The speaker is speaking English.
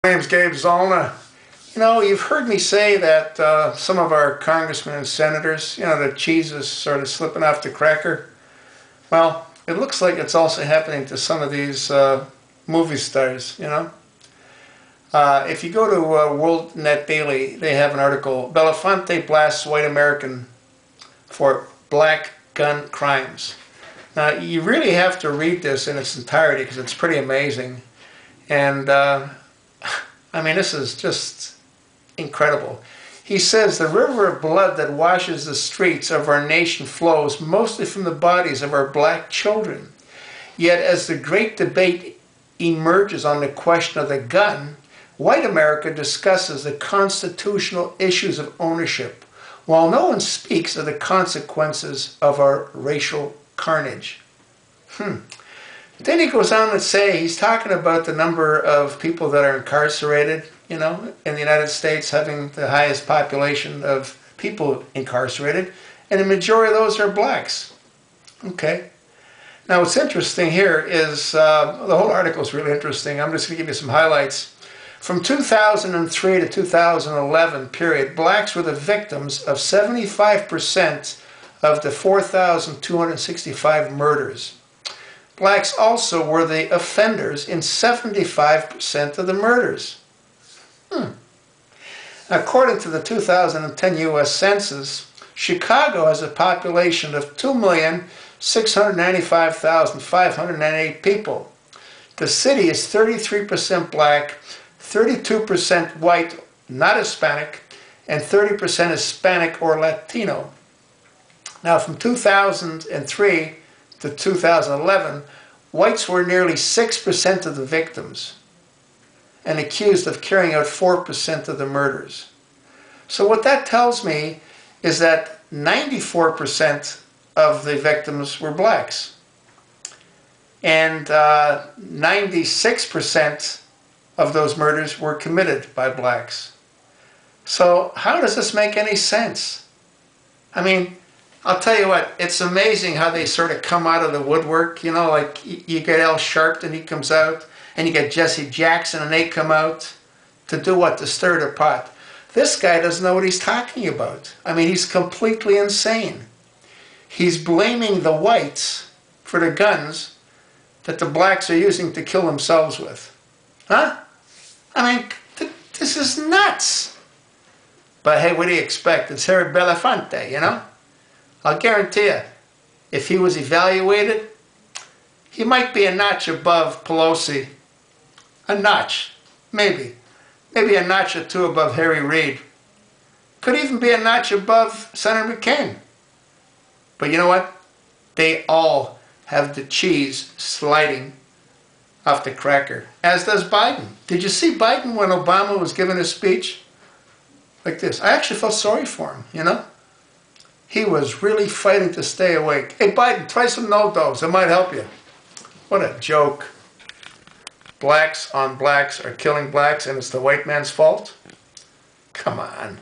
My name's Gabe Zollner. You know, you've heard me say that some of our congressmen and senators, you know, the cheese is sort of slipping off the cracker. Well, it looks like it's also happening to some of these movie stars, you know. If you go to World Net Daily, they have an article, Belafonte blasts white American for black gun crimes. Now, you really have to read this in its entirety because it's pretty amazing. And, I mean, this is just incredible. He says, the river of blood that washes the streets of our nation flows mostly from the bodies of our black children. Yet, as the great debate emerges on the question of the gun, white America discusses the constitutional issues of ownership, while no one speaks of the consequences of our racial carnage. Then he goes on to say, he's talking about the number of people that are incarcerated, you know, in the United States having the highest population of people incarcerated, and the majority of those are blacks. Okay. Now what's interesting here is, the whole article is really interesting. I'm just going to give you some highlights. From 2003 to 2011 period, blacks were the victims of 75% of the 4,265 murders. Blacks also were the offenders in 75% of the murders. According to the 2010 U.S. Census, Chicago has a population of 2,695,598 people. The city is 33% black, 32% white, not Hispanic, and 30% Hispanic or Latino. Now, from 2003 to 2011, whites were nearly 6% of the victims and accused of carrying out 4% of the murders. So what that tells me is that 94% of the victims were blacks, and 96% of those murders were committed by blacks. So how does this make any sense? I mean, I'll tell you what, it's amazing how they sort of come out of the woodwork, you know, like you get Al Sharpton, he comes out, and you get Jesse Jackson, and they come out to do what? To stir the pot. This guy doesn't know what he's talking about. I mean, he's completely insane. He's blaming the whites for the guns that the blacks are using to kill themselves with. Huh? I mean, this is nuts. But hey, what do you expect? It's Harry Belafonte, you know? I'll guarantee you, if he was evaluated, he might be a notch above Pelosi. A notch, maybe. Maybe a notch or two above Harry Reid. Could even be a notch above Senator McCain. But you know what? They all have the cheese sliding off the cracker, as does Biden. Did you see Biden when Obama was giving his speech? Like this. I actually felt sorry for him, you know? He was really fighting to stay awake. Hey, Biden, try some no-dos. It might help you. What a joke. Blacks on blacks are killing blacks and it's the white man's fault? Come on.